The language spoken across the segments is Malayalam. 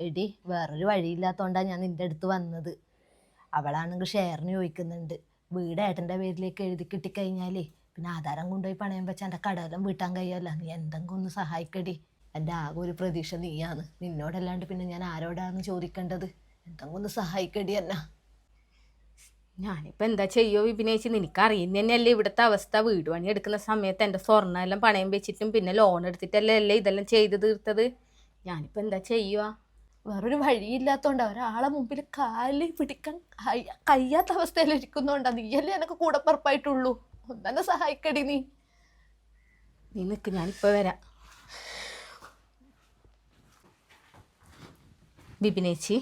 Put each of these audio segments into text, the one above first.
എടി വേറൊരു വഴിയില്ലാത്തോണ്ടാ ഞാൻ നിന്റെ അടുത്ത് വന്നത്. അവളാണെങ്കിൽ ഷെയറിന് ചോദിക്കുന്നുണ്ട്. വീട് ഏട്ടൻ്റെ പേരിലേക്ക് എഴുതി കിട്ടിക്കഴിഞ്ഞാലേ പിന്നെ ആധാരം കൊണ്ടുപോയി പണയം വെച്ചാൽ എൻ്റെ കടമെല്ലാം വീട്ടാൻ കഴിയല്ല. നീ എന്തെങ്കിലും ഒന്ന് സഹായിക്കടി. എൻ്റെ ആകെ ഒരു പ്രതീക്ഷ നീയാണ്. നിന്നോടല്ലാണ്ട് പിന്നെ ഞാൻ ആരോടാന്ന് ചോദിക്കേണ്ടത്? എന്തെങ്കിലും ഒന്ന് സഹായിക്കടി എന്നാ. ഞാനിപ്പോൾ എന്താ ചെയ്യോ വിപിനേച്ചി, നിനക്കറിയുന്ന തന്നെയല്ലേ ഇവിടുത്തെ അവസ്ഥ. വീട് പണി എടുക്കുന്ന സമയത്ത് എൻ്റെ സ്വർണ്ണം എല്ലാം പണയം വെച്ചിട്ടും പിന്നെ ലോൺ എടുത്തിട്ടല്ലേ അല്ലേ ഇതെല്ലാം ചെയ്ത് തീർത്തത്. ഞാനിപ്പോൾ എന്താ ചെയ്യുക? വേറൊരു വഴിയില്ലാത്തോണ്ട ഒരാളെ മുമ്പിൽ കാല് പിടിക്കാൻ കഴിയാത്ത അവസ്ഥയിൽ ഇരിക്കുന്നോണ്ടാ. നീയല്ലേ എനിക്ക് കൂടപ്പുറപ്പായിട്ടുള്ളൂ. ഒന്നെ സഹായിക്കടി നീ. നീ നിൽക്ക്, ഞാനിപ്പോൾ വരാം. വിപിനേച്ചി,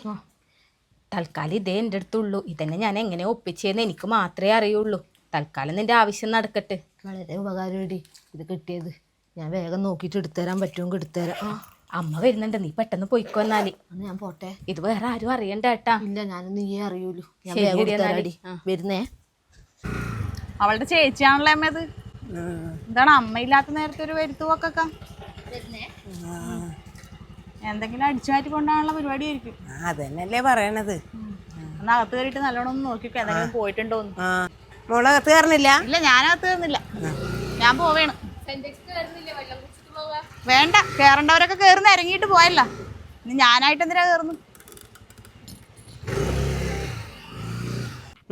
തൽക്കാലം ഇതേ എൻ്റെ അടുത്തുള്ളൂ. ഇതന്നെ ഞാൻ എങ്ങനെ ഒപ്പിച്ചതെന്ന് എനിക്ക് മാത്രമേ അറിയുള്ളൂ. തൽക്കാലം നിന്റെ ആവശ്യം നടക്കട്ടെ. വളരെ ഉപകാരമടി ഇത് കിട്ടിയത്. ഞാൻ വേഗം നോക്കിയിട്ട് എടുത്തുതരാൻ പറ്റുമെങ്കിൽ എടുത്തുതരാം. അമ്മ വരുന്നുണ്ട്, നീ പെട്ടെന്ന് പോയിക്കോ. എന്നാല് ഞാൻ പോട്ടെ. ഇത് വേറെ ആരും അറിയണ്ട കേട്ടാ. ഇല്ല, ഞാനും നീയേ അറിയൂലൂ. ഞാൻ വേഗം എടുത്തുതരാടി. വരുന്നേ. അവളുടെ ചേച്ചിയാണല്ലോ അമ്മ. അത് എന്താണ് അമ്മയില്ലാത്ത നേരത്തെ ഒരു വരുത്തുവൊക്കെ? എന്തെങ്കിലും അടിച്ചു മാറ്റി കൊണ്ടാണുള്ള പരിപാടി ആയിരിക്കും. അതന്നെയല്ലേ പറയണത്. ഒന്ന് അകത്ത് കയറിയിട്ട് നല്ലോണം ഒന്ന് നോക്കിക്കോ എന്തെങ്കിലും പോയിട്ടുണ്ടോന്ന്. മോളകത്ത് കയറുന്നില്ല? ഇല്ല, ഞാനകത്ത് കയറുന്നില്ല. ഞാൻ പോവേണ്. വേണ്ട, കേറണ്ടവരൊക്കെ കേറുന്ന ഇറങ്ങിയിട്ട് പോയല്ല. ഇനി ഞാനായിട്ട് എന്തിനാ കേറുന്നു?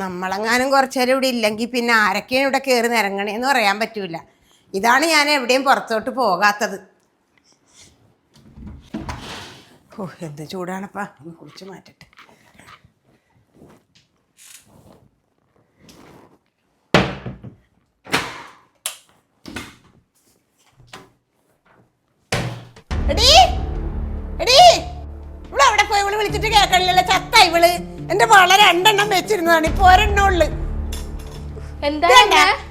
നമ്മളെങ്ങാനും കുറച്ചേരം ഇവിടെ ഇല്ലെങ്കിൽ പിന്നെ ആരൊക്കെയാണ് ഇവിടെ കയറി ഇറങ്ങണേന്ന് പറയാൻ പറ്റൂല. ഇതാണ് ഞാൻ എവിടെയും പുറത്തോട്ട് പോകാത്തത്. ഓ, എന്ത് ചൂടാണപ്പാ. ഒന്ന് കുളിച്ച് മാറ്റട്ടെ. ഇവിടെ അവിടെ പോയി ഇവള് വിളിച്ചിട്ട് കേൾക്കണില്ലല്ലോ. ചത്ത ഇവള്. എന്റെ വള 2 എണ്ണം വെച്ചിരുന്നതാണ്, ഇപ്പൊ 1 എണ്ണം ഉള്ളു.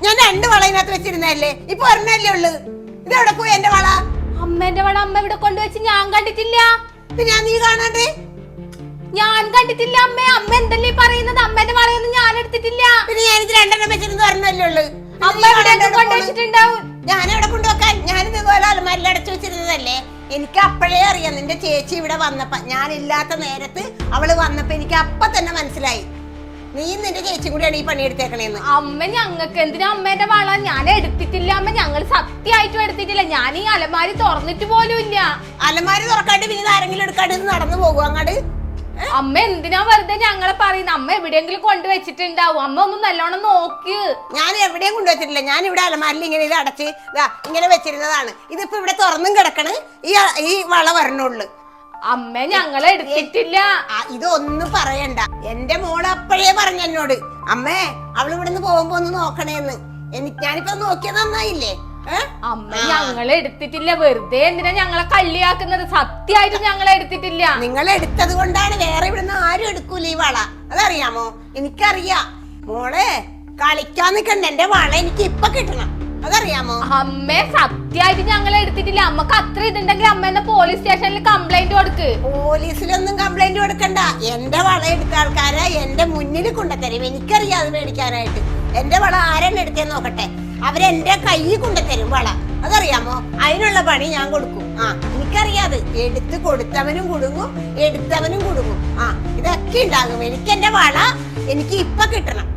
ഞാൻ 2 വള ഇതിനകത്ത് വെച്ചിരുന്നല്ലേ, ഇപ്പൊ 1 എണ്ണല്ലേ ഉള്ളു. ഇതെവിടെ പോയി എന്റെ വള? അമ്മേന്റെ വള അമ്മ ഇവിടെ കൊണ്ടുവച്ച് ഞാൻ കണ്ടിട്ടില്ല. പിന്നെ നീ കാണാണ്ട്? ഞാൻ കണ്ടിട്ടില്ല അമ്മേ. അമ്മ എന്തല്ലേ പറയുന്നത്? അമ്മേന്റെ വളയൊന്നും ഞാൻ എടുത്തിട്ടില്ല. പിന്നെ ഞാനിത് 2 എണ്ണം വെച്ചിരുന്ന 1 എണ്ണല്ലേ ഉള്ളു. അമ്മ ഇവിടെ കൊണ്ടുവച്ചിട്ടുണ്ടാവും. ഞാനെവിടെ കൊണ്ടുവെക്കാൻ? ഞാനിത് ഇതുപോലെ അലമാരിൽ അടച്ചു വെച്ചിരുന്നതല്ലേ. എനിക്ക് അപ്പോഴേ അറിയാം നിന്റെ ചേച്ചി ഇവിടെ വന്നപ്പോ. ഞാനില്ലാത്ത നേരത്ത് അവള് വന്നപ്പോ എനിക്ക് അപ്പൊ തന്നെ മനസ്സിലായി നീ നിന്റെ ചേച്ചിയും കൂടിയാണ് ഈ പണിയെടുത്തേക്കണേന്ന്. അമ്മ, ഞങ്ങൾക്ക് എന്തിനാ അമ്മേന്റെ വള? ഞാൻ എടുത്തിട്ടില്ല അമ്മ. ഞങ്ങൾ സത്യമായിട്ടും എടുത്തിട്ടില്ല. ഞാൻ ഈ അലമാരി തുറന്നിട്ട് പോലും ഇല്ല. അലമാരി തുറക്കാണ്ട് പിന്നെ ആരെങ്കിലും എടുക്കാണ്ട് നടന്നു പോകും അങ്ങോട്ട്? അമ്മ എന്തിനാ വെറുതെ ഞങ്ങളെ പറയുന്നത്? അമ്മ എവിടെയെങ്കിലും കൊണ്ടുവച്ചിട്ടുണ്ടാവും. അമ്മ ഒന്ന് നല്ലോണം നോക്ക്. ഞാൻ എവിടെയും കൊണ്ടുവച്ചിട്ടില്ല. ഞാൻ ഇവിടെ അലമാരിൽ ഇങ്ങനെ ഇത് അടച്ച് ഇങ്ങനെ വെച്ചിരുന്നതാണ്. ഇതിപ്പോ ഇവിടെ തുറന്നും കിടക്കണ്. ഈ വള വരണുള്ളു. അമ്മ, ഞങ്ങളെ എടുത്തിട്ടില്ല. ഇതൊന്നും പറയണ്ട. എന്റെ മോള് അപ്പോഴേ പറഞ്ഞു എന്നോട്, അമ്മേ അവള് ഇവിടുന്ന് പോകുമ്പോ ഒന്ന് നോക്കണേന്ന്. ഞാനിപ്പോ നോക്കിയത് നന്നായില്ലേ? അമ്മ, ഞങ്ങളെ എടുത്തിട്ടില്ല. വെറുതെ എന്തിനാ ഞങ്ങളെ കള്ളിയാക്കുന്നത്? സത്യമായിട്ടും ഞങ്ങളെ എടുത്തിട്ടില്ല. നിങ്ങൾ എടുത്തത് കൊണ്ടാണ്. വേറെ ഇവിടുന്ന് ആരും എടുക്കൂല ഈ വള, അതറിയാമോ? എനിക്കറിയാം. മോളെ കളിക്കാൻ നിക്കണ്ട. എന്റെ വള എനിക്ക് ഇപ്പൊ കിട്ടണം, അതറിയാമോ? അമ്മ, സത്യമായിട്ട് ഞങ്ങളെ എടുത്തിട്ടില്ല. അമ്മക്ക് അത്ര ഇതുണ്ടെങ്കിൽ അമ്മ എന്നെ പോലീസ് സ്റ്റേഷനിൽ കംപ്ലൈന്റ് കൊടുക്ക്. പോലീസിലൊന്നും കംപ്ലൈന്റ് കൊടുക്കണ്ട. എന്റെ വള എടുത്ത ആൾക്കാരെ എന്റെ മുന്നിൽ കൊണ്ടുതരും. എനിക്കറിയാം അത് മേടിക്കാനായിട്ട്. എന്റെ വള ആരെന്നെ എടുത്തേന്ന് നോക്കട്ടെ. അവരെന്റെ കൈ കൊണ്ടുതരും വള, അതറിയാമോ? അതിനുള്ള പണി ഞാൻ കൊടുക്കും. എനിക്കറിയാത്. എടുത്ത് കൊടുത്തവനും കുടുങ്ങും, എടുത്തവനും കുടുങ്ങും. ഇതൊക്കെ ഉണ്ടാകും. എനിക്ക് എന്റെ വള എനിക്ക് ഇപ്പൊ കിട്ടണം.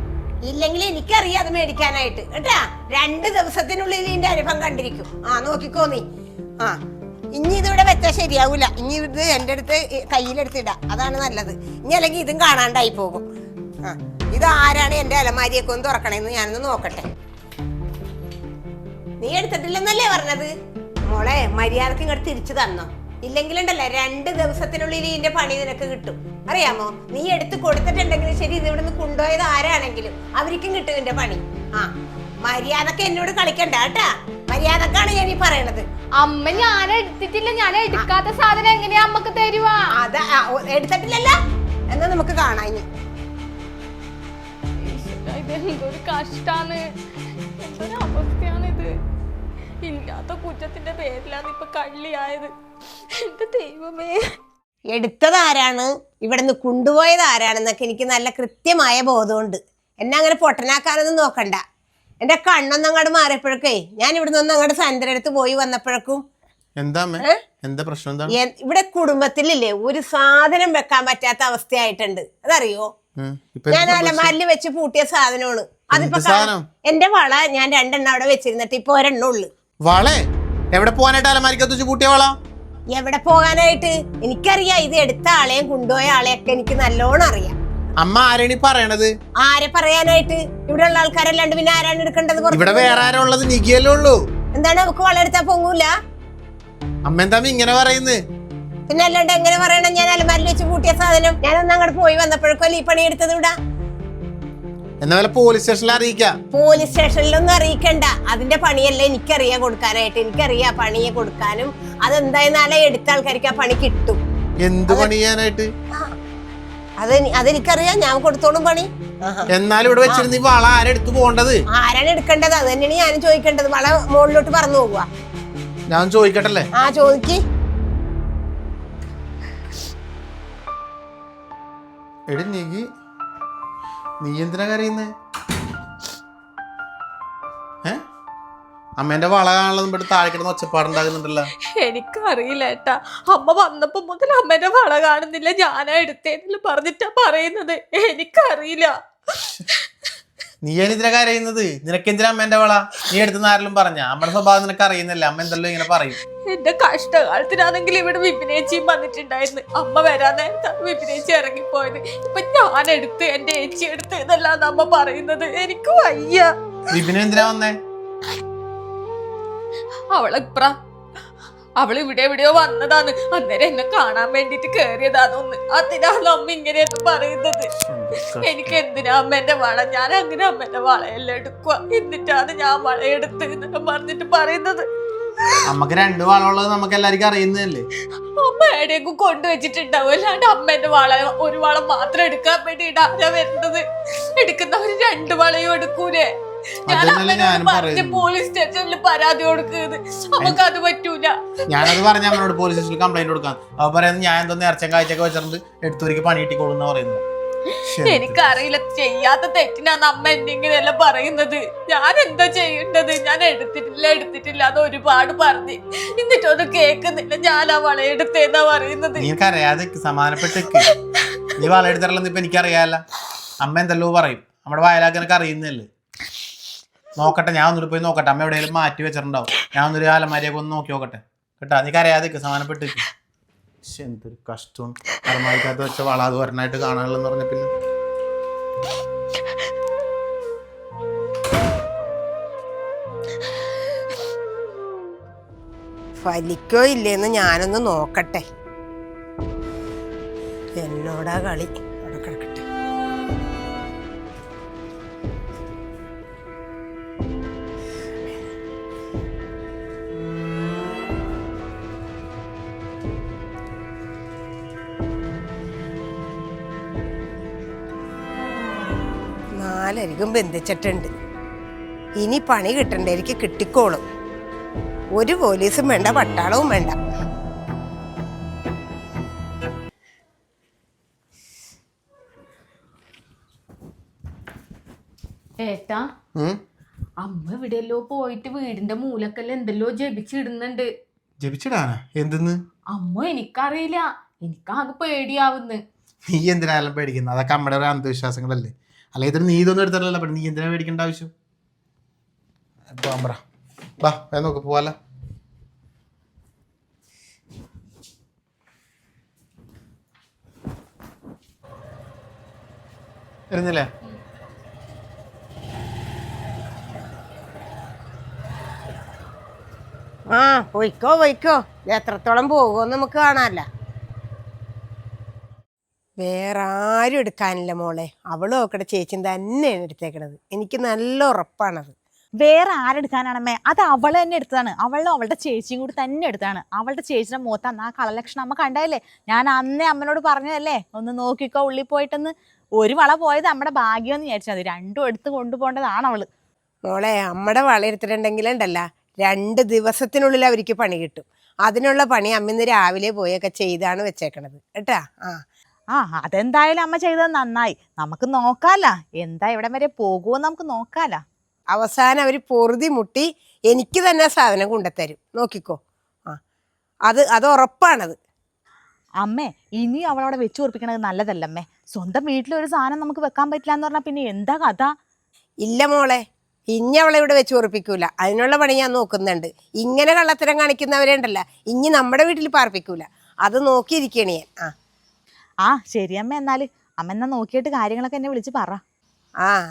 ഇല്ലെങ്കിൽ എനിക്കറിയാം അത് മേടിക്കാനായിട്ട് കേട്ടാ. 2 ദിവസത്തിനുള്ളിൽ ഇതിന്റെ അനുഭവം കണ്ടിരിക്കും. നോക്കിക്കോ നീ. ഇനി ഇതിവിടെ വെച്ചാൽ ശരിയാവൂല. ഇനി ഇത് എന്റെ അടുത്ത് കയ്യിലെടുത്തിടാ, അതാണ് നല്ലത്. ഇനി അല്ലെങ്കിൽ ഇതും കാണാണ്ടായി പോകും. ഇത് ആരാണ് എന്റെ അലമാരിയൊക്കെ ഒന്ന് തുറക്കണേന്ന് ഞാനൊന്ന് നോക്കട്ടെ. നീ എടുത്തിട്ടില്ലെന്നല്ലേ പറഞ്ഞത്? മോളെ, മര്യാദക്ക് ഇങ്ങോട്ട് തിരിച്ചു തന്നോ. ഇല്ലെങ്കിലുണ്ടല്ലോ 2 ദിവസത്തിനുള്ളിൽ ഇതിന്റെ പണി നിനക്ക് കിട്ടും, അറിയാമോ? നീ എടുത്ത് കൊടുത്തിട്ടുണ്ടെങ്കിലും ശരി, ഇത് ഇവിടുന്ന് കൊണ്ടുപോയത് ആരാണെങ്കിലും അവർക്കും കിട്ടും ഇതിന്റെ പണി. മര്യാദക്ക് എന്നോട് കളിക്കണ്ട കേട്ടാ. മര്യാദക്കാണ് ഞാൻ ഈ പറയണത്. അമ്മ, ഞാൻ എടുത്തിട്ടില്ല. ഞാൻ എടുക്കാത്ത സാധനം എങ്ങനെയാ അമ്മക്ക് തരുവാ? അത് എടുത്തിട്ടില്ലല്ല എന്നാ നമുക്ക് കാണാം. ഇതെന്തൊരു കഷ്ടാണ്, എന്തൊരു അവസ്ഥയാണിത്. ഇല്ലാത്ത കുറ്റത്തിന്റെ പേരിലാണ് ഇപ്പൊ കള്ളിയായത്. എന്റെ ദൈവമേ. എടുത്തത് ആരാണ്, ഇവിടുന്ന് കൊണ്ടുപോയത് ആരാണെന്നൊക്കെ എനിക്ക് നല്ല കൃത്യമായ ബോധമുണ്ട്. എന്നെ അങ്ങനെ പൊട്ടനാക്കാനൊന്നും നോക്കണ്ട. എൻ്റെ കണ്ണൊന്നും അങ്ങോട്ട് മാറിയപ്പോഴൊക്കെ ഞാൻ ഇവിടുന്ന് ഒന്ന് അങ്ങോട്ട് സന്ദ്രടുത്ത് പോയി വന്നപ്പോഴേക്കും എന്താ എന്താ പ്രശ്നം? എന്താണ് ഇവിടെ കുടുംബത്തിലില്ലേ ഒരു സാധനം വെക്കാൻ പറ്റാത്ത അവസ്ഥയായിട്ടുണ്ട്, അതറിയോ? ഞാൻ അലമാരിൽ വെച്ച് പൂട്ടിയ സാധനമാണ് അതിപ്പോ. എന്റെ വള ഞാൻ 2 എണ്ണം അവിടെ വെച്ചിരുന്നിട്ട് ഇപ്പൊ 1 എണ്ണം ഉള്ളു. വളേ എവിടെ പോകാനായിട്ട് അലമാരിക്കത്ത് പൂട്ടിയ വള? എവിടെ പോകാനായിട്ട് എനിക്കറിയാം. ഇത് എടുത്ത ആളെയും കൊണ്ടുപോയ ആളെയൊക്കെ എനിക്ക് നല്ലോണം അറിയാം. അമ്മ ആരാണ് പറയണത്? ആരെ പറയാനായിട്ട്? ഇവിടെ ഉള്ള ആൾക്കാരല്ലാണ്ട് പിന്നെ ആരാണ് എടുക്കേണ്ടത്? ഇവിടെ വേറെ ആരാ ഉള്ളത്? നികിയല്ലേ ഉള്ളൂ. എന്താണ് നമുക്ക് വളരെടുത്താ പൊങ്ങൂല? അമ്മ എന്താ ഇങ്ങനെ പറയുന്നത്? പിന്നെ അല്ലാണ്ട് എങ്ങനെ പറയണം? ഞാൻ അലമാരിൽ വെച്ച് പൂട്ടിയ സാധനം ഞാനൊന്ന് അങ്ങോട്ട് പോയി വന്നപ്പോഴേക്കല്ലേ ഈ പണി എടുത്തത് ഇവിടെ. എന്നാ പോലീസ് സ്റ്റേഷനിൽ അറിയിക്കാം. പോലീസ് സ്റ്റേഷനിലൊന്നും അറിയിക്കണ്ട. അതിന്റെ പണിയല്ല എനിക്കറിയാം കൊടുക്കാനായിട്ട്. എനിക്കറിയാം പണിയെ കൊടുക്കാനും. അതെന്തായാലും എടുത്ത ആൾക്കാർക്ക് ആ പണി കിട്ടും. എന്ത് പണി ചെയ്യാനായിട്ട്? അതെനിക്കറിയാം. ഞാൻ കൊടുത്തോളും പണി. എന്നാലും ഇവിടെ വെച്ചിരുന്ന ഈ വള ആരെടുത്ത് പോകേണ്ടത്? ആരാണ് എടുക്കേണ്ടത്? അത് തന്നെയാണ് ഞാനും ചോദിക്കേണ്ടത്. വള മുകളിലോട്ട് പറന്നു പോകുക. ഞാൻ ചോദിക്കട്ടല്ലേ? ആ ചോദിക്ക്. എടി നീ എന്തിനാ കരയുന്നേ? അമ്മേന്റെ വള കാണുന്നത് ഇവിടെ താഴെ കിടന്ന് ഒച്ചപ്പാടുണ്ടാകുന്നുണ്ടല്ലോ. എനിക്കറിയില്ല ഏട്ടാ. അമ്മ വന്നപ്പോ മുതൽ അമ്മേന്റെ വള കാണുന്നില്ല, ഞാനാ എടുത്തേന്ന് പറഞ്ഞിട്ടാ പറയുന്നത്. എനിക്കറിയില്ല. നീ എന്തിനാ കരയുന്നത്? നിനക്കെന്തിനാ അമ്മേന്റെ വള? നീ എടുത്തുന്ന ആരെങ്കിലും പറഞ്ഞ? അമ്മയുടെ സ്വഭാവം നിനക്ക് അറിയുന്നില്ല. അമ്മ എന്തല്ലോ ഇങ്ങനെ പറയും. എന്റെ കഷ്ടകാലത്തിനാണെങ്കിൽ ഇവിടെ വിപിനേച്ചിയും വന്നിട്ടുണ്ടായിരുന്നു. അമ്മ വരാൻ നേരത്താണ് വിപിനേച്ചി ഇറങ്ങിപ്പോയത്. ഇപ്പൊ ഞാൻ എടുത്ത് എന്റെ ഏച്ചി എടുത്ത് ഇതെല്ലാം അമ്മ പറയുന്നത്. എനിക്ക് വയ്യ. വിപിന എന്തിനാ വന്നേ? അവള് ഇവിടെ എവിടെയോ വന്നതാണ്. അന്നേരം എന്നെ കാണാൻ വേണ്ടിട്ട് കേറിയതാണോന്ന്. അതിനാണ് അമ്മ ഇങ്ങനെയൊക്കെ പറയുന്നത്. എനിക്ക് എന്തിനാ അമ്മേന്റെ വള? ഞാൻ അങ്ങനെ അമ്മേന്റെ വളയെല്ലാം എടുക്കുക. എന്നിട്ടാണ് ഞാൻ വളയെടുത്ത് എന്നൊക്കെ പറഞ്ഞിട്ട് പറയുന്നത്. അമ്മക്ക് 2 വളമുള്ളത് നമുക്ക് എല്ലാവർക്കും അറിയുന്നതല്ലേ. അമ്മ എവിടെയൊക്കെ കൊണ്ടുവച്ചിട്ടുണ്ടാവും. അല്ലാണ്ട് അമ്മേന്റെ വള ഒരു വള മാത്രം എടുക്കാൻ വേണ്ടി ഇടാനാ വരുന്നത്. എടുക്കുന്നവര് 2 വളയും എടുക്കൂലേ? പോലീസ് സ്റ്റേഷനിൽ പരാതി കൊടുക്കുന്നത് നമുക്ക് അത് പറ്റൂല. ഞാനത് പറഞ്ഞ അമ്മനോട് പോലീസ് സ്റ്റേഷനിൽ കംപ്ലൈന്റ് കൊടുക്കാം. അവ പറയുന്നത് ഞാൻ എന്തോ നേർച്ച കാഴ്ചയൊക്കെ വെച്ചിട്ടുണ്ട് എടുത്തവർക്ക് പണി കിട്ടിക്കോളുന്ന പറയുന്നത്. എനിക്കറിയില്ല. ചെയ്യാത്ത തെറ്റിനാണ് അമ്മ എന്തെങ്കിലെല്ലാം പറയുന്നത്. ഞാൻ എന്താ ചെയ്യേണ്ടത്? ഞാൻ എടുത്തിട്ടില്ല അത് ഒരുപാട് പറഞ്ഞു. എന്നിട്ടൊന്നും കേൾക്കുന്നില്ല. ഞാൻ ആ വളയെടുത്തേന്നാ പറയുന്നത്. നീക്കറിയാതെ സമാനപ്പെട്ടേക്ക്. നീ വളയെടുത്തരല്ലെന്ന് ഇപ്പൊ എനിക്കറിയാല്ല. അമ്മ എന്തല്ലോ പറയും. നമ്മുടെ വയലാക്കനൊക്കെ അറിയുന്നല്ലേ. നോക്കട്ടെ, ഞാൻ ഒന്നിട്ട് പോയി നോക്കട്ടെ. അമ്മ എവിടെയെങ്കിലും മാറ്റി വെച്ചിട്ടുണ്ടാവും. ഞാൻ ഒന്നൊരു അലമാരിയൊക്കെ ഒന്ന് നോക്കി നോക്കട്ടെ കേട്ടാ. നീക്കറിയാതെ സമാനപ്പെട്ടേക്ക്. എന്തൊരു കഷ്ടമാണ്. അലമാരിക്കകത്ത് വെച്ച വള അത് ഒരെണ്ണായിട്ട് കാണാനുള്ളെന്ന് പറഞ്ഞ പിന്നെ ഫലിക്കോ ഇല്ലേന്ന് ഞാനൊന്ന് നോക്കട്ടെ. എന്നോടാ കളി. അവിടെ കിടക്കട്ടെ. നാലരികും ബന്ധിച്ചിട്ടുണ്ട്. ഇനി പണി കിട്ടണ്ട. എനിക്ക് കിട്ടിക്കോളും. ഒരു പോലീസും വേണ്ട, പട്ടാളവും വേണ്ട. ഏട്ടാ, അമ്മ ഇവിടെയല്ലോ പോയിട്ട് വീടിന്റെ മൂലക്കെല്ലാം എന്തെല്ലോ ജപിച്ചിടുന്നുണ്ട്. ജപിച്ചിടാനാ? എന്തെന്ന്? അമ്മ എനിക്കറിയില്ല. എനിക്കാകെ പേടിയാവുന്നു. നീ എന്തിനാലും പേടിക്കുന്നത്? അതൊക്കെ അമ്മയുടെ ഒരു അന്ധവിശ്വാസങ്ങളല്ലേ. അല്ല ഇതിന് നീ ഇതൊന്നും എടുത്തിട്ടല്ലോ. നീ എന്തിനാ പേടിക്കേണ്ട ആവശ്യം? ബാ നോക്ക് പോവാല. ഇരുന്നില്ലേ? ആ പോയിക്കോ. എത്രത്തോളം പോകുമെന്ന് നമുക്ക് കാണാല്ല. വേറെ ആരും എടുക്കാനില്ല മോളെ. അവളും നോക്കട്ടെ. ചേച്ചി തന്നെയാണ് എടുത്തേക്കണത്. എനിക്ക് നല്ല ഉറപ്പാണത്. വേറെ ആരെടുക്കാനാണമ്മേ? അത് അവൾ തന്നെ എടുത്തതാണ്. അവളുടെ ചേച്ചിയും കൂടി തന്നെ എടുത്താണ്. അവളുടെ ചേച്ചിയുടെ മുഖത്ത് അന്ന് ആ കളലക്ഷണം അമ്മ കണ്ടതല്ലേ? ഞാൻ അന്നേ അമ്മനോട് പറഞ്ഞതല്ലേ ഒന്ന് നോക്കിക്കോ ഉള്ളിൽ പോയിട്ടെന്ന്. ഒരു വള പോയത് നമ്മുടെ ഭാഗ്യം എന്ന് വിചാരിച്ചാൽ മതി. 2 എടുത്ത് കൊണ്ടുപോകേണ്ടതാണ് അവള്. മോളെ അമ്മയുടെ വള എടുത്തിട്ടുണ്ടെങ്കിലുണ്ടല്ല 2 ദിവസത്തിനുള്ളിൽ അവർക്ക് പണി കിട്ടും. അതിനുള്ള പണി അമ്മ ഇന്ന് രാവിലെ പോയൊക്കെ ചെയ്താണ് വെച്ചേക്കണത് കേട്ടാ. അതെന്തായാലും അമ്മ ചെയ്തത് നന്നായി. നമുക്ക് നോക്കാല എന്താ എവിടെ വരെ പോകുമെന്ന് നമുക്ക് നോക്കാല. അവസാനം അവർ പൊറുതി മുട്ടി എനിക്ക് തന്നെ സാധനം കൊണ്ടുത്തരും. നോക്കിക്കോ. അത് ഉറപ്പാണത്. അമ്മേ ഇനി അവളവിടെ വെച്ച് ഉറപ്പിക്കണത് നല്ലതല്ലമ്മേ. സ്വന്തം വീട്ടിലൊരു സാധനം നമുക്ക് വെക്കാൻ പറ്റില്ല എന്ന് പറഞ്ഞാൽ പിന്നെ എന്താ കഥ? ഇല്ല മോളെ, ഇനി അവളെ ഇവിടെ വെച്ച് ഉറപ്പിക്കൂല. അതിനുള്ള പണി ഞാൻ നോക്കുന്നുണ്ട്. ഇങ്ങനെ കള്ളത്തരം കാണിക്കുന്നവരെ ഉണ്ടല്ല, ഇനി നമ്മുടെ വീട്ടിൽ പാർപ്പിക്കൂല. അത് നോക്കിയിരിക്കണേ ഞാൻ. ആ ശരി അമ്മ. എന്നാല് അമ്മ എന്നാ നോക്കിയിട്ട് കാര്യങ്ങളൊക്കെ എന്നെ വിളിച്ച് പറ.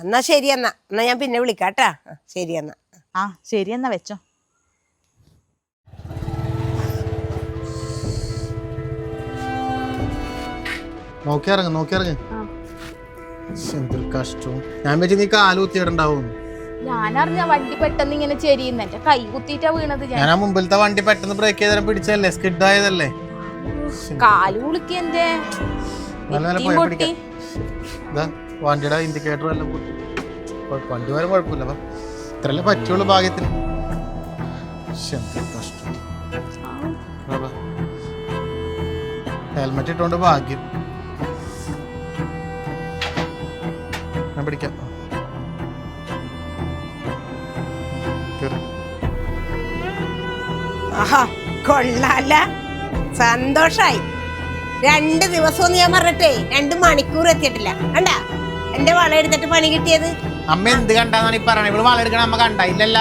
എന്നാ ശരി. എന്നാ ഞാൻ പിന്നെ വിളിക്കാട്ടാ. ശരി എന്നാ. ശരി എന്നാ വെച്ചോ. നോക്കിയിറങ്ങ്. എന്തൊരു കഷ്ടവും. ഞാൻ വെച്ച് നീ കാല് കുത്തിയിടണ്ടാവും. ഞാനറിഞ്ഞ വണ്ടി പെട്ടെന്ന് ഇങ്ങനെ ചെരിയുന്ന എന്റെ കൈ കുത്തിയിട്ടാ വീണത്. ഞാൻ ആ മുമ്പിലത്തെ വണ്ടി പെട്ടെന്ന് ബ്രേക്ക് ചെയ്താലും പിടിച്ചല്ലേ, സ്കിഡ് ആയതല്ലേ. കാല് കുളിക്ക് എന്റെ വണ്ടിയുടെ ഇൻഡിക്കേറ്റർ എല്ലാം പൊട്ടി. വണ്ടി വരെ കുഴപ്പമില്ല, ഇത്രല്ലേ പറ്റുള്ളൂ ഭാഗ്യത്തിന്. കഷ്ടം. ഹെൽമെറ്റ് ഇട്ടോണ്ട് ഭാഗ്യം. ഞാൻ പിടിക്കാം. കൊള്ളാല, സന്തോഷായി. 2 ദിവസം ഞാൻ പറഞ്ഞിട്ടേ 2 മണിക്കൂർ എത്തിയിട്ടില്ല. കണ്ടാ എന്റെ വള എടുത്തിട്ട് പണി കിട്ടിയത്. അമ്മ എന്ത് കണ്ടാന്നാണ് ഈ പറയണേ? ഇവിടെ വള എടുക്കണ അമ്മ കണ്ട ഇല്ലല്ല?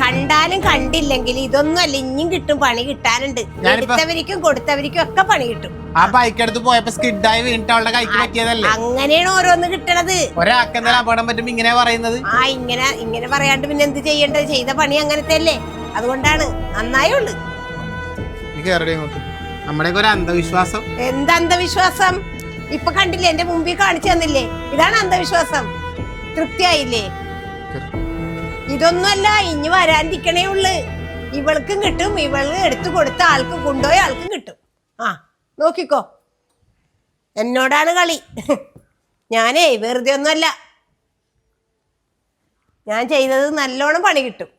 കണ്ടാലും കണ്ടില്ലെങ്കിൽ ഇതൊന്നും അല്ല, ഇനിയും കിട്ടും, പണി കിട്ടാനുണ്ട്. എടുത്തവർക്കും കൊടുത്തവർക്കും ഒക്കെ പണി കിട്ടും. ആ ബൈക്ക് എടുത്ത് പോയപ്പോ സ്കിഡായി വീണിട്ട് അവളുടെ കൈക്ക് പറ്റിയതല്ലേ? അങ്ങനെയാണ് ഓരോന്ന് കിട്ടണത്. ഒരാൾക്ക് എന്തായാലും അപകടം പറ്റുമ്പോ ഇങ്ങനെ പറയുന്നത്. ഇങ്ങനെ പറയാണ്ട് പിന്നെ എന്ത് ചെയ്യേണ്ടത്? ചെയ്ത പണി അങ്ങനത്തെ അല്ലേ, അതുകൊണ്ടാണ്. നന്നായുള്ളു. നമ്മുടെയൊക്കെ ഒരു അന്ധവിശ്വാസം. എന്താ അന്ധവിശ്വാസം? ഇപ്പൊ കണ്ടില്ലേ, എന്റെ മുമ്പിൽ കാണിച്ചു തന്നില്ലേ? ഇതാണ് അന്ധവിശ്വാസം. തൃപ്തിയായില്ലേ? ഇതൊന്നുമല്ല, ഇനി വരാണ്ടിരിക്കണേ ഉള്ളു. ഇവൾക്കും കിട്ടും, ഇവള് എടുത്തു കൊടുത്ത ആൾക്കും കൊണ്ടുപോയ ആൾക്കും കിട്ടും. നോക്കിക്കോ, എന്നോടാണ് കളി. ഞാനേ വെറുതെ ഒന്നുമല്ല, ഞാൻ ചെയ്തത് നല്ലോണം പണി കിട്ടും.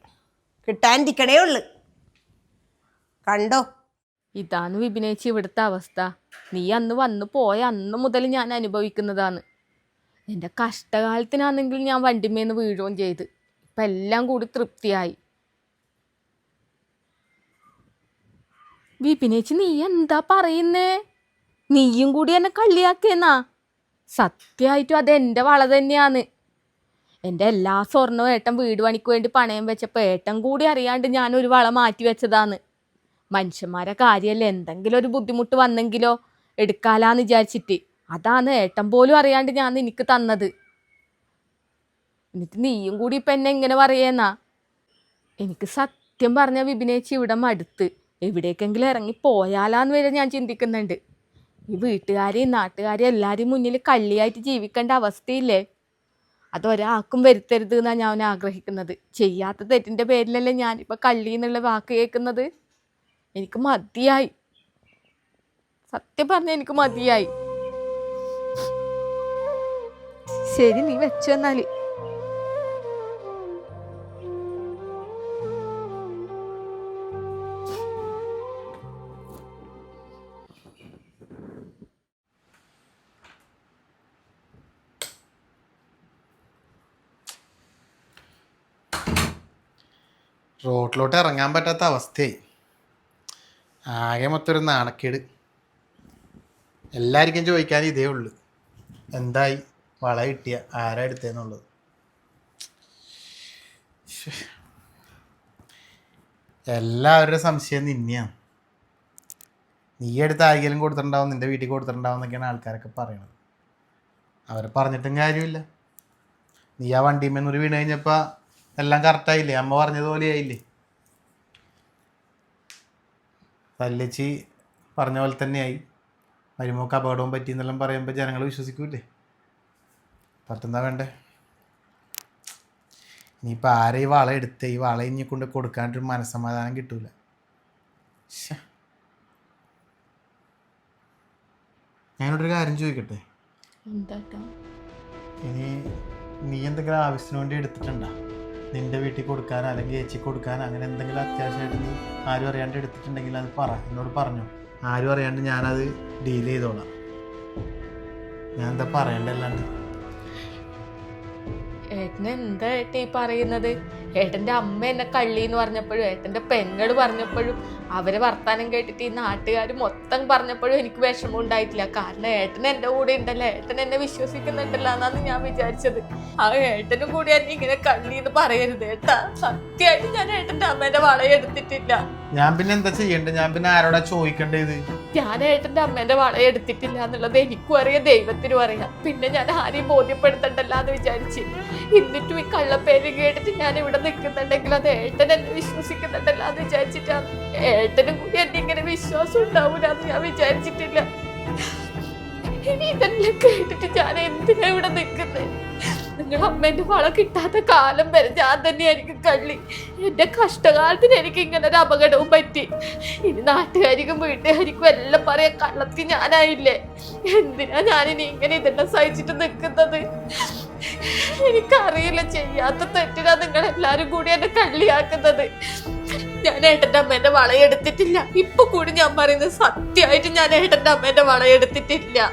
കിട്ടാണ്ടിരിക്കണേ ഉള്ളു. കണ്ടോ? ഇതാണ് വിപിനേച്ചി ഇവിടുത്തെ അവസ്ഥ. നീ അന്ന് വന്നു പോയ അന്ന് മുതൽ ഞാൻ അനുഭവിക്കുന്നതാണ്. എൻ്റെ കഷ്ടകാലത്തിനാണെങ്കിൽ ഞാൻ വണ്ടിമേന്ന് വീഴുകയും ചെയ്ത്. ഇപ്പം എല്ലാം കൂടി തൃപ്തിയായി. വിപിനേച്ചി നീ എന്താ പറയുന്നേ? നീയും കൂടി എന്നെ കളിയാക്കിയെന്നാ? സത്യമായിട്ടും അത് എൻ്റെ വള തന്നെയാണ്. എൻ്റെ എല്ലാ സ്വർണ്ണവും ഏട്ടൻ വീട് പണിക്ക് വേണ്ടി പണയം വെച്ചപ്പോൾ ഏട്ടൻ കൂടി അറിയാണ്ട് ഞാനൊരു വള മാറ്റി വെച്ചതാണ്. മനുഷ്യന്മാരെ കാര്യമല്ലേ, എന്തെങ്കിലും ഒരു ബുദ്ധിമുട്ട് വന്നെങ്കിലോ എടുക്കാലാന്ന് വിചാരിച്ചിട്ട്. അതാണ് ഏട്ടൻ പോലും അറിയാണ്ട് ഞാൻ നിനക്ക് തന്നത്. എന്നിട്ട് നീയും കൂടി ഇപ്പം എന്നെ ഇങ്ങനെ പറയേന്നാ? എനിക്ക് സത്യം പറഞ്ഞ വിപിനേച്ചി ഇവിടെ മടുത്ത് എവിടേക്കെങ്കിലും ഇറങ്ങി പോയാലാന്ന് വരെ ഞാൻ ചിന്തിക്കുന്നുണ്ട്. ഈ വീട്ടുകാരെയും നാട്ടുകാരെയും എല്ലാവരെയും മുന്നിൽ കള്ളിയായിട്ട് ജീവിക്കേണ്ട അവസ്ഥയില്ലേ, അതൊരാൾക്കും വരുത്തരുത് എന്നാണ് ഞാൻ ആഗ്രഹിക്കുന്നത്. ചെയ്യാത്ത തെറ്റിൻ്റെ പേരിലല്ലേ ഞാനിപ്പോൾ കള്ളി എന്നുള്ള വാക്ക് കേൾക്കുന്നത്. എനിക്ക് മതിയായി, സത്യം പറഞ്ഞ എനിക്ക് മതിയായി. ശരി, നീ വെച്ചു എന്നാല്. റോട്ടിലോട്ട് ഇറങ്ങാൻ പറ്റാത്ത അവസ്ഥയായി. ആകെ മൊത്തം ഒരു നാണക്കേട്. എല്ലാവർക്കും ചോദിക്കാൻ ഇതേ ഉള്ളു, എന്തായി വള കിട്ടിയ, ആരാ എടുത്തേന്നുള്ളത്. എല്ലാവരുടെ സംശയം നിന്നെയാണ്. നീ എടുത്ത് ആരെങ്കിലും കൊടുത്തിട്ടുണ്ടാവും, നിൻ്റെ വീട്ടിൽ കൊടുത്തിട്ടുണ്ടാവും എന്നൊക്കെയാണ് ആൾക്കാരൊക്കെ പറയണത്. അവരെ പറഞ്ഞിട്ടും കാര്യമില്ല. നീ ആ വണ്ടിമേന്നൊരു വീണ് കഴിഞ്ഞപ്പോൾ എല്ലാം കറക്റ്റായില്ലേ? അമ്മ പറഞ്ഞതുപോലെ ആയില്ലേ? തല്ലിച്ച് പറഞ്ഞ പോലെ തന്നെയായി. മരുമോക്ക് അപകടവും പറ്റിയെന്നെല്ലാം പറയുമ്പോൾ ജനങ്ങൾ വിശ്വസിക്കൂലേ? പറ്റുന്ന വേണ്ടേ? ഇനിയിപ്പോൾ ആരെ ഈ വള എടുത്ത് ഈ വള ഇനി കൊണ്ട് കൊടുക്കാണ്ടൊരു മനസ്സമാധാനം കിട്ടൂല. ഞാനോടൊരു കാര്യം ചോദിക്കട്ടെ? ഇനി നീ എന്തെങ്കിലും ആവശ്യത്തിന് വേണ്ടി എടുത്തിട്ടുണ്ടോ? നിൻ്റെ വീട്ടിൽ കൊടുക്കാൻ അല്ലെങ്കിൽ ചേച്ചി കൊടുക്കാൻ അങ്ങനെ എന്തെങ്കിലും അത്യാവശ്യമായിട്ട് നീ ആരും അറിയാണ്ട് എടുത്തിട്ടുണ്ടെങ്കിൽ അത് എന്നോട് പറഞ്ഞു. ആരും അറിയാണ്ട് ഞാനത് ഡീൽ ചെയ്തോളാം. ഞാൻ എന്താ പറയണ്ടല്ലാണ്ട്? ഏട്ടന് എന്താ ഏട്ട ഈ പറയുന്നത്? ഏട്ടന്റെ അമ്മ എന്നെ കള്ളി എന്ന് പറഞ്ഞപ്പോഴും ഏട്ടന്റെ പെങ്ങള് പറഞ്ഞപ്പോഴും അവരെ വർത്താനം കേട്ടിട്ട് ഈ നാട്ടുകാർ മൊത്തം പറഞ്ഞപ്പോഴും എനിക്ക് വിഷമം ഉണ്ടായിട്ടില്ല. കാരണം ഏട്ടൻ എൻ്റെ കൂടെ ഉണ്ടല്ലോ, ഏട്ടൻ എന്നെ വിശ്വസിക്കുന്നുണ്ടല്ലോ എന്നാണ് ഞാൻ വിചാരിച്ചത്. ആ ഏട്ടനും കൂടി എന്നെ ഇങ്ങനെ കള്ളി എന്ന് പറയരുത് ഏട്ടാ. സത്യമായിട്ട് ഞാൻ ഏട്ടന്റെ അമ്മേന്റെ വളയെടുത്തിട്ടില്ല. ഞാൻ പിന്നെ എന്താ ചെയ്യണ്ടേ? ഞാൻ പിന്നെ ആരോടാ ചോദിക്കേണ്ടത്? ഞാൻ ഏട്ടന്റെ അമ്മേന്റെ വളയെടുത്തിട്ടില്ല എന്നുള്ളത് എനിക്കും അറിയാം, ദൈവത്തിനും അറിയാം. പിന്നെ ഞാൻ ആരെയും ബോധ്യപ്പെടുത്തണ്ടല്ലോ എന്ന് വിചാരിച്ച് എന്നിട്ടും ഈ കള്ളപ്പേര് കേട്ടിട്ട് ഞാൻ ഇവിടെ നിൽക്കുന്നുണ്ടെങ്കിൽ അത് ഏട്ടൻ എന്നെ വിശ്വസിക്കുന്നുണ്ടല്ലോ എന്ന് വിചാരിച്ചിട്ടാണ്. ഏട്ടനും കൂടി എന്നെ ഇങ്ങനെ വിശ്വാസം ഉണ്ടാവൂല എന്ന് ഞാൻ വിചാരിച്ചിട്ടില്ല. ഇനി ഇതെല്ലാം കേട്ടിട്ട് ഞാൻ എന്തിനാ ഇവിടെ നിൽക്കുന്നത്? നിങ്ങളുടെ അമ്മേന്റെ വള കിട്ടാത്ത കാലം വരെ ഞാൻ തന്നെയായിരിക്കും കള്ളി. എന്റെ കഷ്ടകാലത്തിന് എനിക്ക് ഇങ്ങനെ ഒരു അപകടവും പറ്റി. ഇനി നാട്ടുകാരിക്കും വീട്ടുകാരിക്കും എല്ലാം പറയാൻ കള്ളത്തി ഞാനായില്ലേ. എന്തിനാ ഞാനിനി ഇങ്ങനെ ഇതെല്ലാം സഹിച്ചിട്ട് നിൽക്കുന്നത്? എനിക്കറിയില്ല, ചെയ്യാത്ത തെറ്റിനാ നിങ്ങളെല്ലാരും കൂടി എന്നെ കള്ളിയാക്കുന്നത്. ഞാൻ ഏട്ടന്റെ അമ്മേന്റെ വളയെടുത്തിട്ടില്ല. ഇപ്പൊ കൂടി ഞാൻ പറയുന്നത് സത്യമായിട്ട് ഞാൻ ഏട്ടന്റെ അമ്മേന്റെ വളയെടുത്തിട്ടില്ല.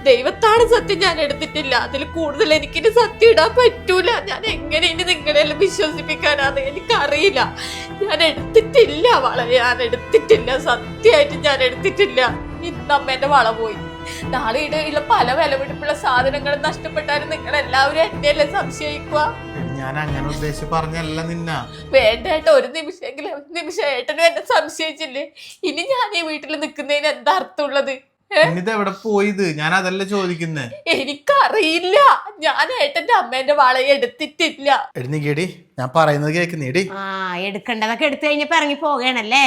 ദൈവത്താണ് സത്യം, ഞാൻ എടുത്തിട്ടില്ല. അതിൽ കൂടുതൽ എനിക്കിനി സത്യം ഇടാൻ പറ്റൂല. ഞാൻ എങ്ങനെ ഇനി നിങ്ങളെല്ലാം വിശ്വസിപ്പിക്കാനാന്ന് എനിക്കറിയില്ല. ഞാൻ എടുത്തിട്ടില്ല വള, ഞാൻ എടുത്തിട്ടില്ല. സത്യമായിട്ട് ഞാൻ എടുത്തിട്ടില്ല. ഇന്ന് അമ്മേന്റെ വള പോയി. നാളെ ഇടയിലുള്ള പല വിലപിടിപ്പുള്ള സാധനങ്ങളും നഷ്ടപ്പെട്ടാലും നിങ്ങൾ എല്ലാവരും എന്നെയല്ലേ സംശയിക്കുക? ഞാൻ അങ്ങനെ ഉദ്ദേശിച്ച് പറഞ്ഞല്ല നിന്ന. വേണ്ട ഏട്ട, ഒരു നിമിഷമെങ്കിലും ഒരു നിമിഷം ഏട്ടനും എന്നെ സംശയിച്ചില്ലേ? ഇനി ഞാൻ ഈ വീട്ടിൽ നിൽക്കുന്നതിന് എന്താ അർത്ഥമുള്ളത്? എവിടെ പോയത്? ഞാൻ അതല്ല ചോദിക്കുന്നേ. എനിക്കറിയില്ല. ഞാൻ ഏട്ടന്റെ അമ്മേന്റെ വള എടുത്തിട്ടില്ല. എഴുന്നേടി, ഞാൻ പറയുന്നത് കേൾക്കുന്നേടി. ആ എടുക്കേണ്ടതൊക്കെ എടുത്തു കഴിഞ്ഞപ്പോ ഇറങ്ങി പോകണല്ലേ.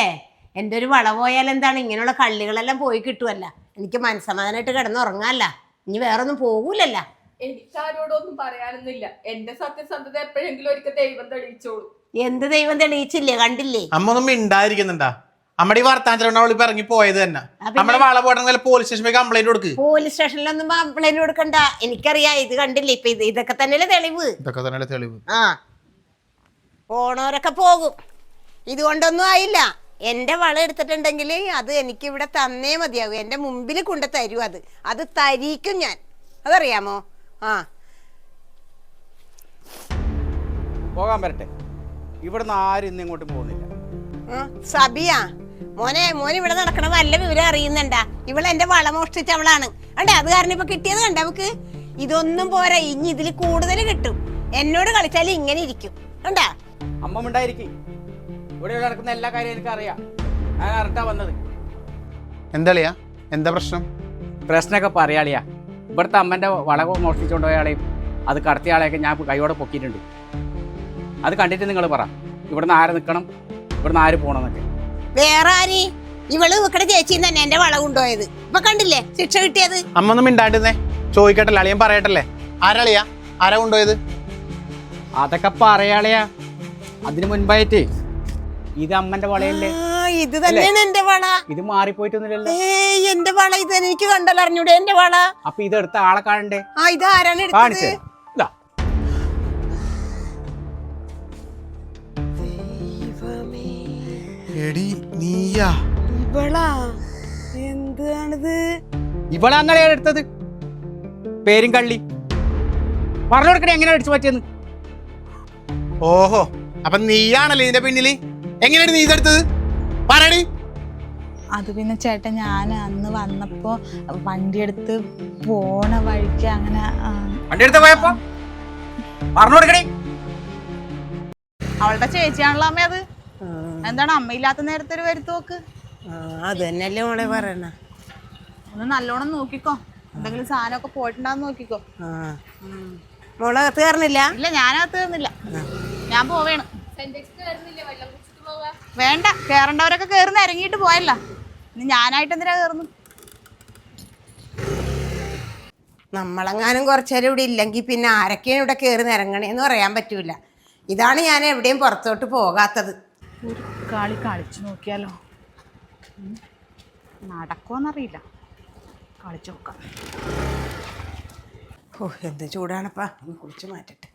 എൻ്റെ ഒരു വള പോയാൽ എന്താണ്, ഇങ്ങനെയുള്ള കള്ളികളെല്ലാം പോയി കിട്ടുമല്ല. എനിക്ക് മനസ്സമാധാനമായിട്ട് കിടന്നുറങ്ങാല്ല. ഇനി വേറൊന്നും പോകൂലല്ല. എനിക്കാരോടൊന്നും പറയാനൊന്നുമില്ല. എന്റെ സത്യസന്ധത എപ്പോഴെങ്കിലും ഒരിക്കൽ ദൈവം തെളിയിച്ചോളൂ. എന്ത് ദൈവം തെളിയിച്ചില്ലേ? കണ്ടില്ലേ? അമ്മ ഒന്നും മിണ്ടായിരിക്കുന്നുണ്ടാ? നമ്മുടെ ഈ വർത്താനത്തിലാണ് അവള് ഇറങ്ങി പോയത് തന്നെ. നമ്മുടെ വള പോട്ടെങ്കിൽ പോലീസ് സ്റ്റേഷനിൽ കംപ്ലൈന്റ് കൊടുക്ക്. പോലീസ് സ്റ്റേഷനിലൊന്നും കംപ്ലൈന്റ് കൊടുക്കണ്ട. എനിക്കറിയാം, ഇത് കണ്ടില്ലേ ഇപ്പൊ. ഇതൊക്കെ തന്നെയല്ലേ തെളിവ്. ഇതൊക്കെ തന്നെ തെളിവ്. ആ പോണവരൊക്കെ പോകും. ഇതുകൊണ്ടൊന്നും ആയില്ല. എൻ്റെ വള എടുത്തിട്ടുണ്ടെങ്കിൽ അത് എനിക്കിവിടെ തന്നേ മതിയാകും. എൻ്റെ മുമ്പിൽ കൊണ്ട് തരൂ. അത് തരിക്കും ഞാൻ. അതറിയാമോ? ആ പോകാൻ വരട്ടെ. ഇവിടുന്ന് ആരും ഇന്ന് ഇങ്ങോട്ട് പോകുന്നില്ല. സബിയാ മോനെ ഇവിടെ നടക്കണ വല്ല വിവരം അറിയുന്നുണ്ടാ? ഇവള് എന്റെ വള മോഷ്ടിച്ചവളാണ്. കണ്ടേ, അത് കാരണം ഇപ്പൊ കിട്ടിയത് കണ്ട അവക്ക്. ഇതൊന്നും പോരാ, ഇനി ഇതിൽ കൂടുതൽ കിട്ടും. എന്നോട് കളിച്ചാൽ ഇങ്ങനെ ഇരിക്കും. കണ്ടാ? അമ്മ ഉണ്ടായിരിക്കും. ഇവിടെ നടക്കുന്ന എല്ലാ കാര്യവും എനിക്ക് അറിയാം. ഞാൻ അറിഞ്ഞാ വന്നത്. എന്താളിയാ, എന്താ പ്രശ്നം? പ്രശ്നമൊക്കെ പറയാളിയാ. ഇവിടുത്തെ അമ്മന്റെ വള മോഷ്ടിച്ചുകൊണ്ട് പോയാളെയും അത് കടത്തിയ ആളെയൊക്കെ ഞാൻ കൈയോടെ പൊക്കിയിട്ടുണ്ട്. അത് കണ്ടിട്ട് നിങ്ങൾ പറ, ഇവിടുന്ന് ആര് നിൽക്കണം, ഇവിടുന്ന് ആര് പോകണമെന്നൊക്കെ. വേറെ ആര്? ഇവള് ഇവക്കടെ ചേച്ചി തന്നെ എന്റെ വള കൊണ്ടുപോയത്. ഇപ്പൊ കണ്ടില്ലേ ശിക്ഷ കിട്ടിയത്? അമ്മ ഒന്നും മിണ്ടാണ്ടിരുന്നേ, ചോദിക്കട്ടല്ലേ, അളിയൻ പറയട്ടല്ലേ. ആരാളിയാ, ആരാ കൊണ്ടുപോയത്? അതൊക്കെ പറയാളിയാ. അതിന് മുൻപായിട്ട് ഇത് അമ്മന്റെ വളയല്ലേ? ഇത് തന്നെയാണ് എന്റെ വള. ഇത് മാറിപ്പോയിട്ടൊന്നുമില്ലല്ലോ. എന്റെ വള ഇത് എനിക്ക് കണ്ടല്ലോ, അറിഞ്ഞൂടെ എന്റെ വള? അപ്പൊ ഇതെടുത്ത ആളെ കാണണ്ടേ? ഇത് ആരാണ് കാണിച്ചേ? എടുത്തത്? ഇതാ എടി നീയാ? ഇവളാ? എന്താണിത്? ഇവളാന്നല്ലേ എടുത്തത്? പേരും കള്ളി. പറഞ്ഞു കൊടുക്കണേ എങ്ങനെ അടിച്ചു പറ്റിയെന്ന്. ഓഹോ, അപ്പൊ നീയാണല്ലേ ഇതിന്റെ പിന്നില്? എങ്ങനെയാണ് നീ ഇതെടുത്തത്? പറയടി. അത് പിന്നെ ചേട്ടൻ, ഞാൻ അന്ന് വന്നപ്പോ വണ്ടി എടുത്ത് പോണ വഴിക്ക് അങ്ങനെ വണ്ടി എടുത്ത പോയപ്പോ പറഞ്ഞു കൊടുക്കണേ. അവളുടെ ചേച്ചിയാണല്ലോ അമ്മ അത്. എന്താണ് അമ്മയില്ലാത്ത നേരത്തെ ഒരു വരുത്തോക്ക്? അത് തന്നെയല്ലേ മോളെ പറയണ. ഒന്ന് നല്ലോണം നോക്കിക്കോ, എന്തെങ്കിലും സാധനമൊക്കെ പോയിട്ടുണ്ടാന്ന് നോക്കിക്കോ. മോളെ തീർന്നില്ല? ഇല്ല, ഞാനകത്ത് തീർന്നില്ല. ഞാൻ പോവേണ്. വേണ്ട, കേറണ്ടവരൊക്കെ കേറുന്ന ഇറങ്ങിയിട്ട് പോയല്ല. ഇനി ഞാനായിട്ട് എന്തിനാ കേറുന്നു? നമ്മളെങ്ങാനും കുറച്ചേരം ഇവിടെ ഇല്ലെങ്കിൽ പിന്നെ ആരൊക്കെയാണ് ഇവിടെ കയറി ഇറങ്ങണേന്ന് പറയാൻ പറ്റൂല. ഇതാണ് ഞാൻ എവിടെയും പുറത്തോട്ട് പോകാത്തത്. ഒരു കളി കളിച്ചു നോക്കിയാലോ? നടക്കുമെന്നറിയില്ല, കളിച്ചു നോക്കാം. ഓ എന്ത് ചൂടാണപ്പാ, ഒന്ന് കുളിച്ച് മാറ്റട്ടെ.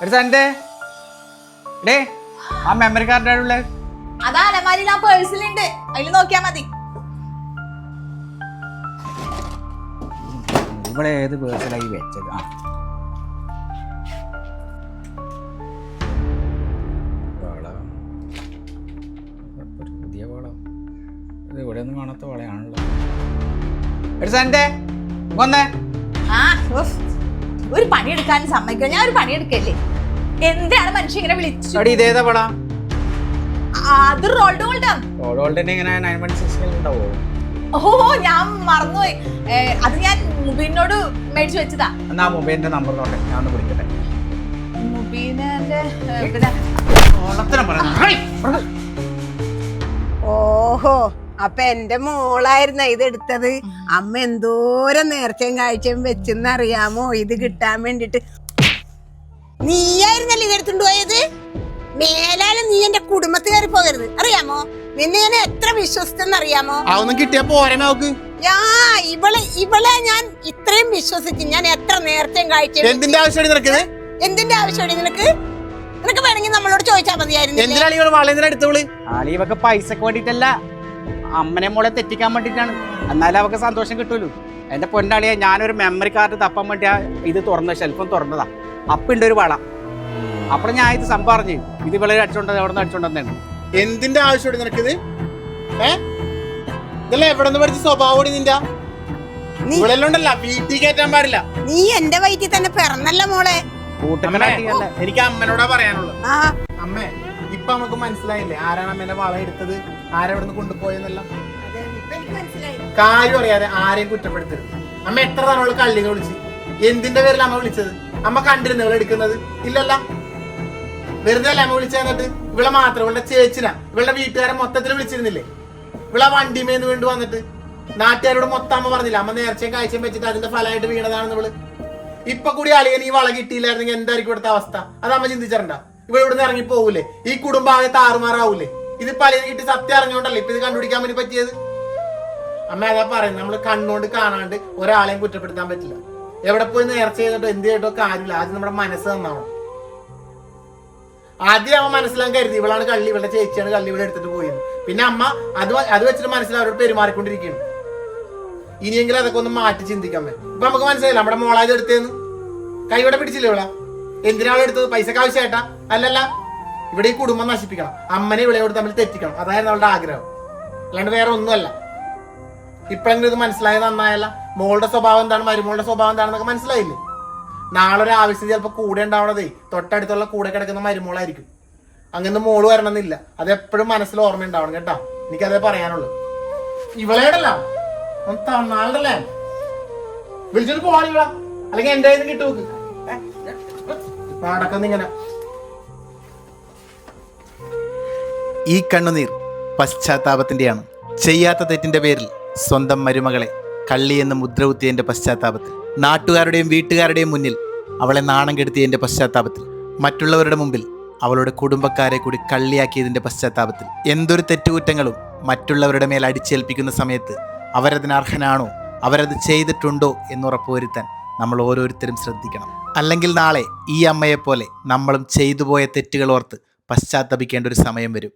ഒരു സണ്ടേ ഡേ ആ മെമ്മറി കാർഡ് ഉള്ളത് അതാ അലമാരിയിൽ ആ പേഴ്സിലുണ്ട്, അതിൽ നോക്കിയാ മതി. ഇവിടെ ഏത് പേഴ്സിലായി വെച്ചത്? ആ പുതിയ വള, ഇത് ഇവിടെ ഒന്നും കാണാത്ത വളയാണല്ലോ. ഒരു സണ്ടേ വന്നേ. ആ ഉഫ്. ഒരു പണിയെടുക്കാൻ സമ്മതിക്കുക, ഞാൻ ഒരു പണിയെടുക്കല്ലേ. എന്താണ് മനുഷ്യൻ ഇങ്ങനെ വിളിച്ചു? ഇതേതാ വള? അത് റോൾഡ് ഗോൾഡാണ്. ഇങ്ങനെ 916 ഉണ്ടാവോ? ഓഹോ, ഞാൻ മറന്നുപോയി. അത് ഞാൻ മുബീനോട് മേടിച്ചു വെച്ചതാ. എന്നാ മൊബൈലിന്റെ നമ്പർ നോട്ടെ, ഞാൻ ഒന്ന് വിളിക്കട്ടെ. മുബീനെ ഓഹോ, അപ്പൊ എന്റെ മോളായിരുന്ന ഇത് എടുത്തത്. അമ്മ എന്തോരം നേർച്ചയും കാഴ്ചയും വെച്ചെന്നറിയാമോ ഇത് കിട്ടാൻ വേണ്ടിട്ട്. നീയായിരുന്നല്ലേ ഇതെടുത്തുകൊണ്ട് പോയത്? മേലാലും നീ എന്റെ കുടുംബത്തിൽ കയറി പോകരുത്, അറിയാമോ? നിന്നെ ഞാൻ എത്ര വിശ്വസിച്ചെന്നറിയാമോ? അതൊന്നും കിട്ടിയാ പോരെ നോക്ക്. ഇവളെ ഞാൻ ഇത്രയും വിശ്വസിച്ച് ഞാൻ എത്ര നേർച്ചയും കാഴ്ചയും. എന്തിന്റെ ആവശ്യമാണ് നിനക്ക്? എന്തിന്റെ ആവശ്യമാണ് നിനക്ക്? നിനക്ക് വേണമെങ്കിൽ നമ്മളോട് ചോദിച്ചാൽ മതിയായിരുന്നു. എന്തിനാണ് വളരെന്തിനാ എടുത്തോള്? ആലിവൊക്കെ പൈസക്ക് വേണ്ടിട്ടല്ല, അമ്മനെ മോളെ തെറ്റിക്കാൻ വേണ്ടിട്ടാണ്. എന്നാലും അവക്ക് സന്തോഷം കിട്ടൂലോ. എന്റെ പൊന്നാളിയെ, ഞാനൊരു മെമ്മറി കാർഡ് തപ്പാൻ വേണ്ടിയാ ഇത് തുറന്ന ഷെൽഫും തുറന്നതാ. അപ്പുണ്ട് ഒരു വള. അപ്പോൾ ഞാൻ ഇത് സംഭവം പറഞ്ഞു, ഇത് ഇവിടെ അടിച്ചോണ്ടത് എവിടെ നിന്ന് അടിച്ചോണ്ടെന്നാണ്. എന്തിന്റെ ആവശ്യമാണ് നിനക്കിത്? ഇതല്ലേ എവിടെ നിന്ന് പഠിച്ച സ്വഭാവം നിന്റെ? ഇവിടെല്ലോണ്ടല്ല, വീട്ടിൽ കയറ്റാൻ പാടില്ല. നീ എന്റെ വയറ്റിൽ തന്നെ പിറന്നല്ല മോളെ. എനിക്ക് അമ്മനോടാ പറയാനുള്ളത്. അമ്മേ, ഇപ്പൊ നമുക്ക് മനസ്സിലായില്ലേ ആരാണ് അമ്മേന്റെ വള എടുത്തത്, ആരെവിടെ നിന്ന് കൊണ്ടുപോയെന്നെല്ലാം. കാര്യം അറിയാതെ ആരെയും കുറ്റപ്പെടുത്തരുത്. അമ്മ എത്ര തവണ കള്ളികൾ വിളിച്ച്, എന്തിന്റെ പേരിൽ അമ്മ വിളിച്ചത്? അമ്മ കണ്ടിരുന്നു ഇവളെ എടുക്കുന്നത്? ഇല്ലല്ല, വെറുതെ അല്ല അമ്മ വിളിച്ചു. എന്നിട്ട് ഇവളെ മാത്രം, ഇവളുടെ ചേച്ചിനാ, ഇവളുടെ വീട്ടുകാരെ മൊത്തത്തിൽ വിളിച്ചിരുന്നില്ലേ? ഇവളെ വണ്ടിമേന്ന് വീണ്ടു വന്നിട്ട് നാട്ടുകാരോട് മൊത്തം അമ്മ പറഞ്ഞില്ല അമ്മ നേർച്ചയും കാഴ്ചയും വെച്ചിട്ട് അതിന്റെ ഫലമായിട്ട് വീണതാണെന്ന് ഇവള്. ഇപ്പൊ കൂടി അളിയൻ ഈ വള കിട്ടിയില്ലായിരുന്നെങ്കിൽ എന്തായിരിക്കും ഇവിടുത്തെ അവസ്ഥ? അത് അമ്മ ചിന്തിച്ചിട്ടുണ്ടാ? ഇവിടെ ഇവിടുന്ന് ഇറങ്ങി പോകൂലേ? ഈ കുടുംബം ആകെ താറുമാറാവൂലേ? ഇതിപ്പോ അളിയൻ കിട്ടി സത്യം അറിഞ്ഞോണ്ടല്ലേ ഇപ്പൊ ഇത് കണ്ടുപിടിക്കാൻ വേണ്ടി പറ്റിയത്? അമ്മ അതാ പറയുന്നത്, നമ്മള് കണ്ണുകൊണ്ട് കാണാണ്ട് ഒരാളെയും കുറ്റപ്പെടുത്താൻ പറ്റില്ല. എവിടെ പോയി നേർച്ച ചെയ്തിട്ടോ എന്ത് ചെയ്തിട്ടോ കാര്യമില്ല. ആദ്യം നമ്മുടെ മനസ്സ് നന്നാവണം. ആദ്യം അമ്മ മനസ്സിലാൻ കരുതി ഇവളാണ് കള്ളി, ഇവളുടെ ചേച്ചിയാണ് കള്ളി ഇവിടെ എടുത്തിട്ട് പോയത്. പിന്നെ അമ്മ അത് വെച്ചിട്ട് മനസ്സിലാവും അവരോട് പെരുമാറിക്കൊണ്ടിരിക്കുകയാണ്. ഇനിയെങ്കിലും അതൊക്കെ ഒന്ന് മാറ്റി ചിന്തിക്കാമേ. ഇപ്പൊ നമുക്ക് മനസ്സിലായില്ല നമ്മുടെ മോളായത് എടുത്തേന്ന്. കൈവിടെ പിടിച്ചില്ലേ ഇവളാ? എന്തിനാണ് എടുത്തത്? പൈസക്ക് ആവശ്യമായിട്ടാ? അല്ലല്ല, ഇവിടെ ഈ കുടുംബം നശിപ്പിക്കണം, അമ്മനെ ഇവളെയോട് തമ്മിൽ തെറ്റിക്കണം, അതായിരുന്നു അവളുടെ ആഗ്രഹം. അല്ലാണ്ട് വേറെ ഒന്നുമല്ല. ഇപ്പോഴെങ്കിലും ഇത് മനസ്സിലായത് നന്നായല്ല. മോളുടെ സ്വഭാവം എന്താണ്, മരുമോളുടെ സ്വഭാവം എന്താണെന്നൊക്കെ മനസ്സിലായില്ലേ? നാളെ ഒരു ആവശ്യം ചിലപ്പോൾ കൂടെ ഉണ്ടാവണതേ തൊട്ടടുത്തുള്ള കൂടെ കിടക്കുന്ന മരുമോളായിരിക്കും. അങ്ങനെ മോള് വരണമെന്നില്ല. അതെപ്പോഴും മനസ്സിൽ ഓർമ്മ ഉണ്ടാവണം കേട്ടോ. എനിക്കതേ പറയാനുള്ളൂ. ഇവളേടല്ല നാളെ വിളിച്ചിട്ട് പോവാണില്ല, അല്ലെങ്കിൽ എന്റെ കയ്യിൽ നിന്ന് കിട്ടും പാടക്കൊന്നിങ്ങനെ. ഈ കണ്ണുനീർ പശ്ചാത്താപത്തിന്റെയാണ്. ചെയ്യാത്ത തെറ്റിന്റെ പേരിൽ സ്വന്തം മരുമകളെ കള്ളിയെന്ന് മുദ്രകുത്തിയതിന്റെ പശ്ചാത്താപത്തിൽ, നാട്ടുകാരുടെയും വീട്ടുകാരുടെയും മുന്നിൽ അവളെ നാണം കെടുത്തിയതിന്റെ പശ്ചാത്താപത്തിൽ, മറ്റുള്ളവരുടെ മുമ്പിൽ അവളുടെ കുടുംബക്കാരെ കൂടി കള്ളിയാക്കിയതിന്റെ പശ്ചാത്താപത്തിൽ, എന്തൊരു തെറ്റുകുറ്റങ്ങളും മറ്റുള്ളവരുടെ മേൽ അടിച്ചേൽപ്പിക്കുന്ന സമയത്ത് അവരതിന് അർഹനാണോ, അവരത് ചെയ്തിട്ടുണ്ടോ എന്നുറപ്പുവരുത്താൻ നമ്മൾ ഓരോരുത്തരും ശ്രദ്ധിക്കണം. അല്ലെങ്കിൽ നാളെ ഈ അമ്മയെപ്പോലെ നമ്മളും ചെയ്തുപോയ തെറ്റുകൾ ഓർത്ത് പശ്ചാത്തപിക്കേണ്ട ഒരു സമയം വരും.